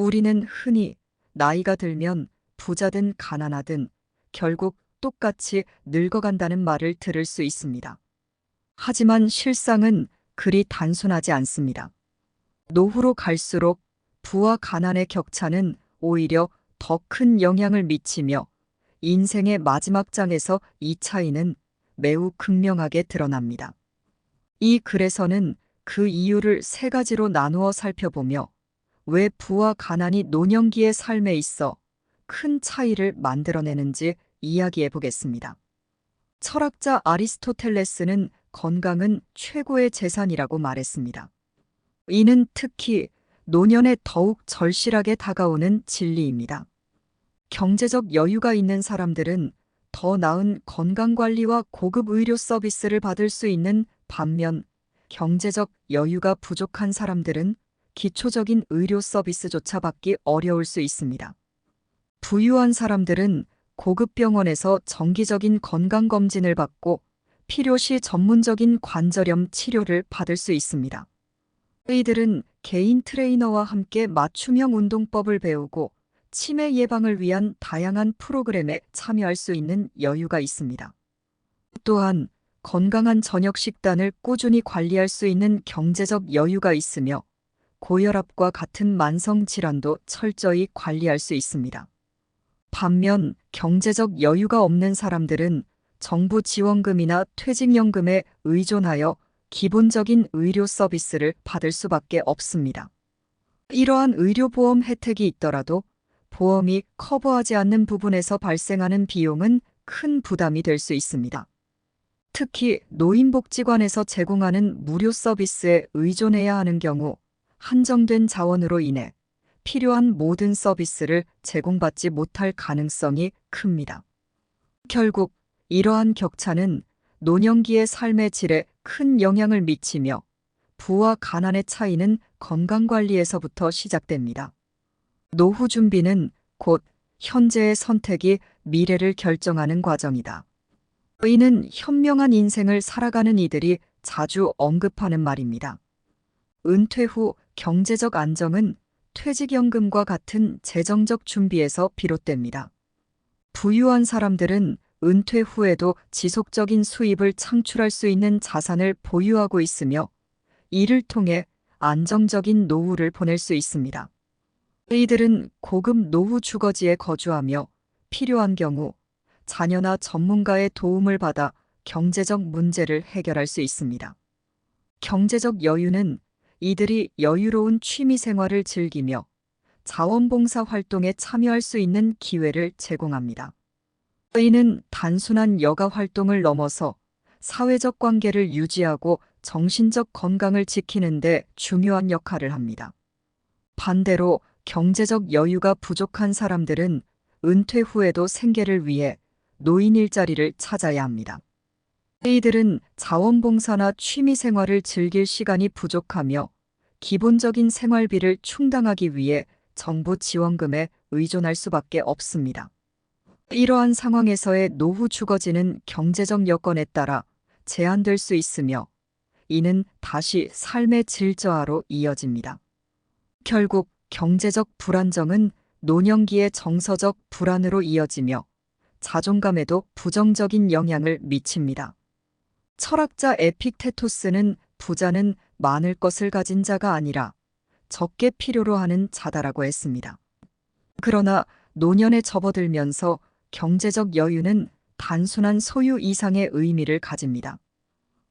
우리는 흔히 나이가 들면 부자든 가난하든 결국 똑같이 늙어간다는 말을 들을 수 있습니다. 하지만 실상은 그리 단순하지 않습니다. 노후로 갈수록 부와 가난의 격차는 오히려 더 큰 영향을 미치며 인생의 마지막 장에서 이 차이는 매우 극명하게 드러납니다. 이 글에서는 그 이유를 세 가지로 나누어 살펴보며 왜 부와 가난이 노년기의 삶에 있어 큰 차이를 만들어내는지 이야기해 보겠습니다. 철학자 아리스토텔레스는 건강은 최고의 재산이라고 말했습니다. 이는 특히 노년에 더욱 절실하게 다가오는 진리입니다. 경제적 여유가 있는 사람들은 더 나은 건강관리와 고급 의료 서비스를 받을 수 있는 반면 경제적 여유가 부족한 사람들은 기초적인 의료 서비스조차 받기 어려울 수 있습니다. 부유한 사람들은 고급 병원에서 정기적인 건강검진을 받고 필요시 전문적인 관절염 치료를 받을 수 있습니다. 이들은 개인 트레이너와 함께 맞춤형 운동법을 배우고 치매 예방을 위한 다양한 프로그램에 참여할 수 있는 여유가 있습니다. 또한 건강한 저녁 식단을 꾸준히 관리할 수 있는 경제적 여유가 있으며 고혈압과 같은 만성 질환도 철저히 관리할 수 있습니다. 반면 경제적 여유가 없는 사람들은 정부 지원금이나 퇴직연금에 의존하여 기본적인 의료 서비스를 받을 수밖에 없습니다. 이러한 의료보험 혜택이 있더라도 보험이 커버하지 않는 부분에서 발생하는 비용은 큰 부담이 될 수 있습니다. 특히 노인복지관에서 제공하는 무료 서비스에 의존해야 하는 경우 한정된 자원으로 인해 필요한 모든 서비스를 제공받지 못할 가능성이 큽니다. 결국 이러한 격차는 노년기의 삶의 질에 큰 영향을 미치며 부와 가난의 차이는 건강관리에서부터 시작됩니다. 노후 준비는 곧 현재의 선택이 미래를 결정하는 과정이다. 이는 현명한 인생을 살아가는 이들이 자주 언급하는 말입니다. 은퇴 후 경제적 안정은 퇴직연금과 같은 재정적 준비에서 비롯됩니다. 부유한 사람들은 은퇴 후에도 지속적인 수입을 창출할 수 있는 자산을 보유하고 있으며 이를 통해 안정적인 노후를 보낼 수 있습니다. 이들은 고급 노후 주거지에 거주하며 필요한 경우 자녀나 전문가의 도움을 받아 경제적 문제를 해결할 수 있습니다. 경제적 여유는 이들이 여유로운 취미 생활을 즐기며 자원봉사 활동에 참여할 수 있는 기회를 제공합니다. 이는 단순한 여가 활동을 넘어서 사회적 관계를 유지하고 정신적 건강을 지키는 데 중요한 역할을 합니다. 반대로 경제적 여유가 부족한 사람들은 은퇴 후에도 생계를 위해 노인 일자리를 찾아야 합니다. 이들은 자원봉사나 취미 생활을 즐길 시간이 부족하며 기본적인 생활비를 충당하기 위해 정부 지원금에 의존할 수밖에 없습니다. 이러한 상황에서의 노후 주거지는 경제적 여건에 따라 제한될 수 있으며 이는 다시 삶의 질 저하로 이어집니다. 결국 경제적 불안정은 노년기의 정서적 불안으로 이어지며 자존감에도 부정적인 영향을 미칩니다. 철학자 에픽테토스는 부자는 많을 것을 가진 자가 아니라 적게 필요로 하는 자다라고 했습니다. 그러나 노년에 접어들면서 경제적 여유는 단순한 소유 이상의 의미를 가집니다.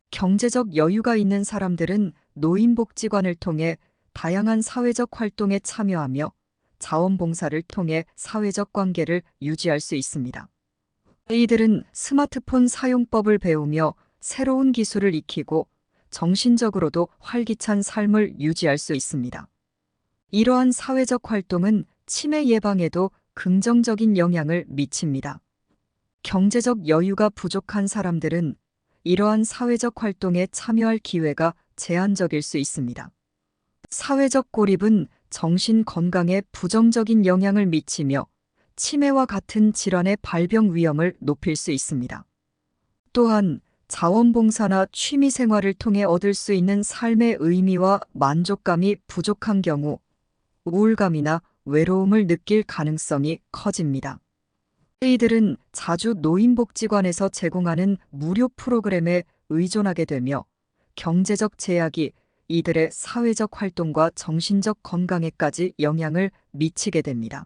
경제적 여유가 있는 사람들은 노인복지관을 통해 다양한 사회적 활동에 참여하며 자원봉사를 통해 사회적 관계를 유지할 수 있습니다. 이들은 스마트폰 사용법을 배우며 새로운 기술을 익히고 정신적으로도 활기찬 삶을 유지할 수 있습니다. 이러한 사회적 활동은 치매 예방에도 긍정적인 영향을 미칩니다. 경제적 여유가 부족한 사람들은 이러한 사회적 활동에 참여할 기회가 제한적일 수 있습니다. 사회적 고립은 정신 건강에 부정적인 영향을 미치며 치매와 같은 질환의 발병 위험을 높일 수 있습니다. 또한 자원봉사나 취미 생활을 통해 얻을 수 있는 삶의 의미와 만족감이 부족한 경우 우울감이나 외로움을 느낄 가능성이 커집니다. 이들은 자주 노인복지관에서 제공하는 무료 프로그램에 의존하게 되며 경제적 제약이 이들의 사회적 활동과 정신적 건강에까지 영향을 미치게 됩니다.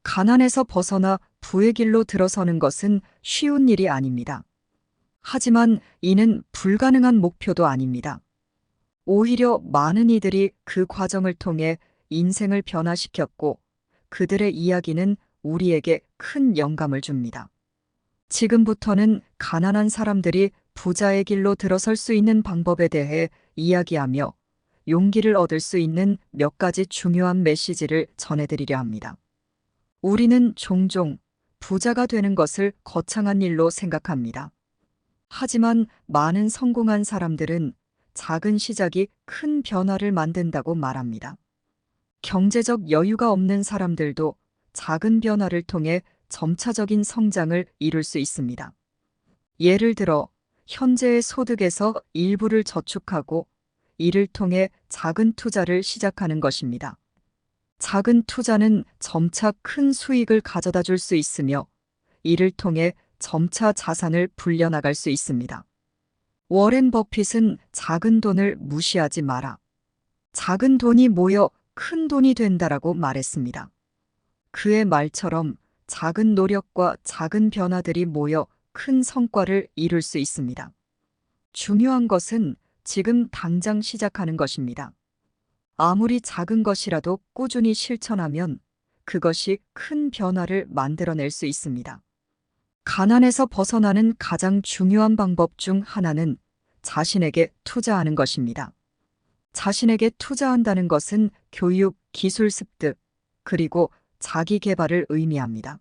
가난에서 벗어나 부의 길로 들어서는 것은 쉬운 일이 아닙니다. 하지만 이는 불가능한 목표도 아닙니다. 오히려 많은 이들이 그 과정을 통해 인생을 변화시켰고 그들의 이야기는 우리에게 큰 영감을 줍니다. 지금부터는 가난한 사람들이 부자의 길로 들어설 수 있는 방법에 대해 이야기하며 용기를 얻을 수 있는 몇 가지 중요한 메시지를 전해드리려 합니다. 우리는 종종 부자가 되는 것을 거창한 일로 생각합니다. 하지만 많은 성공한 사람들은 작은 시작이 큰 변화를 만든다고 말합니다. 경제적 여유가 없는 사람들도 작은 변화를 통해 점차적인 성장을 이룰 수 있습니다. 예를 들어 현재의 소득에서 일부를 저축하고 이를 통해 작은 투자를 시작하는 것입니다. 작은 투자는 점차 큰 수익을 가져다 줄 수 있으며 이를 통해 점차 자산을 불려나갈 수 있습니다. 워렌 버핏은 작은 돈을 무시하지 마라. 작은 돈이 모여 큰 돈이 된다라고 말했습니다. 그의 말처럼 작은 노력과 작은 변화들이 모여 큰 성과를 이룰 수 있습니다. 중요한 것은 지금 당장 시작하는 것입니다. 아무리 작은 것이라도 꾸준히 실천하면 그것이 큰 변화를 만들어낼 수 있습니다. 가난에서 벗어나는 가장 중요한 방법 중 하나는 자신에게 투자하는 것입니다. 자신에게 투자한다는 것은 교육, 기술 습득, 그리고 자기 개발을 의미합니다.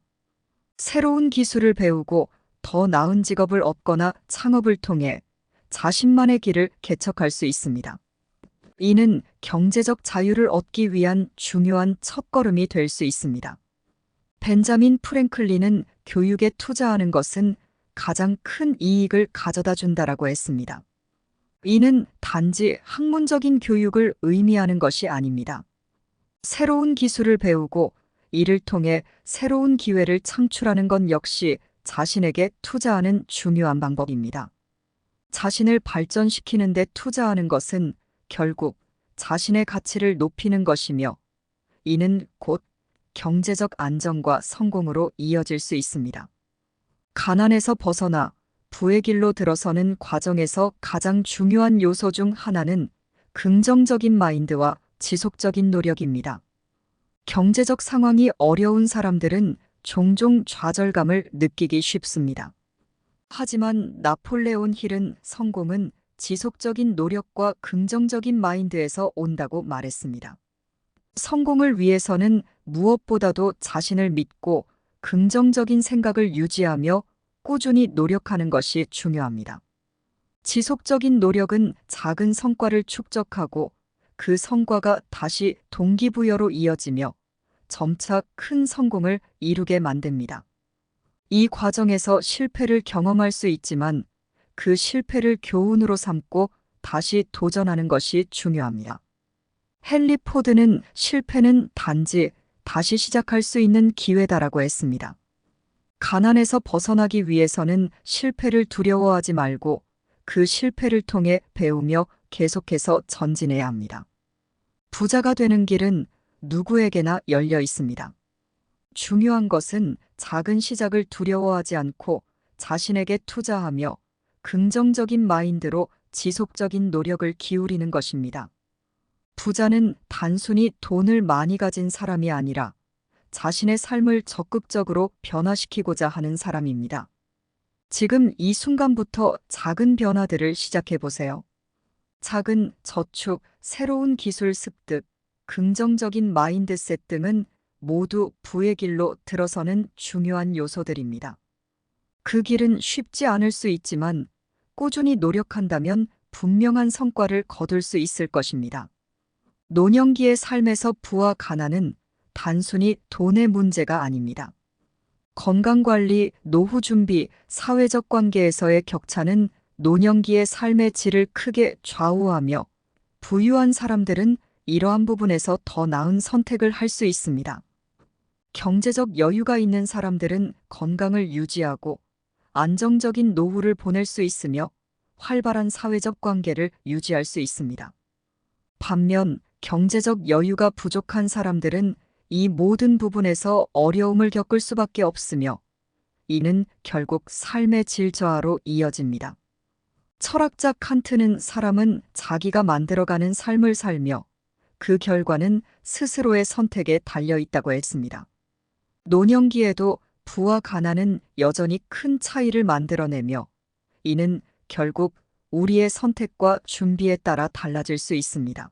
새로운 기술을 배우고 더 나은 직업을 얻거나 창업을 통해 자신만의 길을 개척할 수 있습니다. 이는 경제적 자유를 얻기 위한 중요한 첫걸음이 될 수 있습니다. 벤자민 프랭클린은 교육에 투자하는 것은 가장 큰 이익을 가져다 준다라고 했습니다. 이는 단지 학문적인 교육을 의미하는 것이 아닙니다. 새로운 기술을 배우고 이를 통해 새로운 기회를 창출하는 것 역시 자신에게 투자하는 중요한 방법입니다. 자신을 발전시키는 데 투자하는 것은 결국 자신의 가치를 높이는 것이며 이는 곧 경제적 안정과 성공으로 이어질 수 있습니다. 가난에서 벗어나 부의 길로 들어서는 과정에서 가장 중요한 요소 중 하나는 긍정적인 마인드와 지속적인 노력입니다. 경제적 상황이 어려운 사람들은 종종 좌절감을 느끼기 쉽습니다. 하지만 나폴레온 힐은 성공은 지속적인 노력과 긍정적인 마인드에서 온다고 말했습니다. 성공을 위해서는 무엇보다도 자신을 믿고 긍정적인 생각을 유지하며 꾸준히 노력하는 것이 중요합니다. 지속적인 노력은 작은 성과를 축적하고 그 성과가 다시 동기부여로 이어지며 점차 큰 성공을 이루게 만듭니다. 이 과정에서 실패를 경험할 수 있지만 그 실패를 교훈으로 삼고 다시 도전하는 것이 중요합니다. 헨리 포드는 실패는 단지 다시 시작할 수 있는 기회다라고 했습니다. 가난에서 벗어나기 위해서는 실패를 두려워하지 말고 그 실패를 통해 배우며 계속해서 전진해야 합니다. 부자가 되는 길은 누구에게나 열려 있습니다. 중요한 것은 작은 시작을 두려워하지 않고 자신에게 투자하며 긍정적인 마인드로 지속적인 노력을 기울이는 것입니다. 부자는 단순히 돈을 많이 가진 사람이 아니라 자신의 삶을 적극적으로 변화시키고자 하는 사람입니다. 지금 이 순간부터 작은 변화들을 시작해 보세요. 작은 저축, 새로운 기술 습득, 긍정적인 마인드셋 등은 모두 부의 길로 들어서는 중요한 요소들입니다. 그 길은 쉽지 않을 수 있지만 꾸준히 노력한다면 분명한 성과를 거둘 수 있을 것입니다. 노년기의 삶에서 부와 가난은 단순히 돈의 문제가 아닙니다. 건강관리, 노후 준비, 사회적 관계에서의 격차는 노년기의 삶의 질을 크게 좌우하며 부유한 사람들은 이러한 부분에서 더 나은 선택을 할 수 있습니다. 경제적 여유가 있는 사람들은 건강을 유지하고 안정적인 노후를 보낼 수 있으며 활발한 사회적 관계를 유지할 수 있습니다. 반면 경제적 여유가 부족한 사람들은 이 모든 부분에서 어려움을 겪을 수밖에 없으며 이는 결국 삶의 질 저하로 이어집니다. 철학자 칸트는 사람은 자기가 만들어가는 삶을 살며 그 결과는 스스로의 선택에 달려 있다고 했습니다. 노년기에도 부와 가난은 여전히 큰 차이를 만들어내며 이는 결국 우리의 선택과 준비에 따라 달라질 수 있습니다.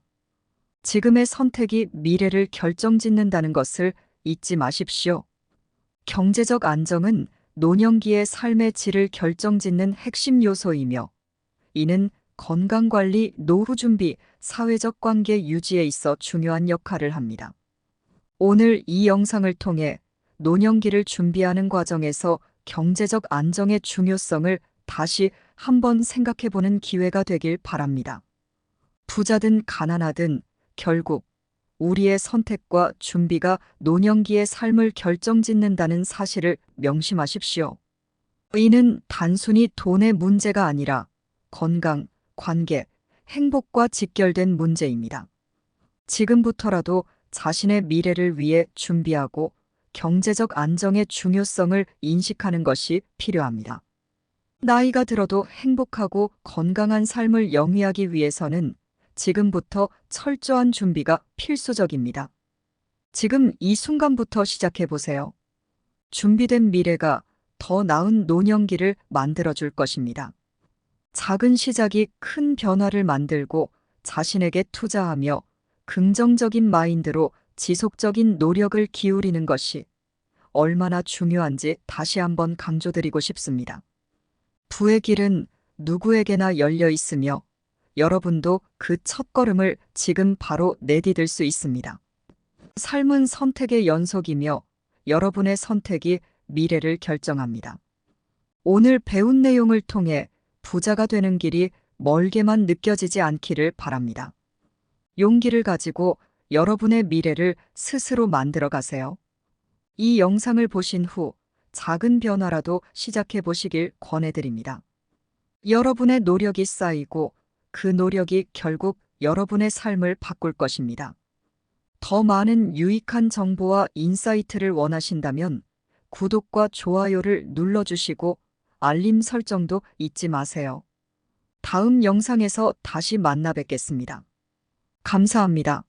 지금의 선택이 미래를 결정짓는다는 것을 잊지 마십시오. 경제적 안정은 노년기의 삶의 질을 결정짓는 핵심 요소이며 이는 건강관리, 노후 준비, 사회적 관계 유지에 있어 중요한 역할을 합니다. 오늘 이 영상을 통해 노년기를 준비하는 과정에서 경제적 안정의 중요성을 다시 한번 생각해보는 기회가 되길 바랍니다. 부자든 가난하든 결국 우리의 선택과 준비가 노년기의 삶을 결정짓는다는 사실을 명심하십시오. 이는 단순히 돈의 문제가 아니라 건강, 관계, 행복과 직결된 문제입니다. 지금부터라도 자신의 미래를 위해 준비하고 경제적 안정의 중요성을 인식하는 것이 필요합니다. 나이가 들어도 행복하고 건강한 삶을 영위하기 위해서는 지금부터 철저한 준비가 필수적입니다. 지금 이 순간부터 시작해 보세요. 준비된 미래가 더 나은 노년기를 만들어줄 것입니다. 작은 시작이 큰 변화를 만들고 자신에게 투자하며 긍정적인 마인드로 지속적인 노력을 기울이는 것이 얼마나 중요한지 다시 한번 강조드리고 싶습니다. 부의 길은 누구에게나 열려 있으며 여러분도 그 첫걸음을 지금 바로 내디딜 수 있습니다. 삶은 선택의 연속이며 여러분의 선택이 미래를 결정합니다. 오늘 배운 내용을 통해 부자가 되는 길이 멀게만 느껴지지 않기를 바랍니다. 용기를 가지고 여러분의 미래를 스스로 만들어 가세요. 이 영상을 보신 후 작은 변화라도 시작해 보시길 권해드립니다. 여러분의 노력이 쌓이고 그 노력이 결국 여러분의 삶을 바꿀 것입니다. 더 많은 유익한 정보와 인사이트를 원하신다면 구독과 좋아요를 눌러주시고 알림 설정도 잊지 마세요. 다음 영상에서 다시 만나 뵙겠습니다. 감사합니다.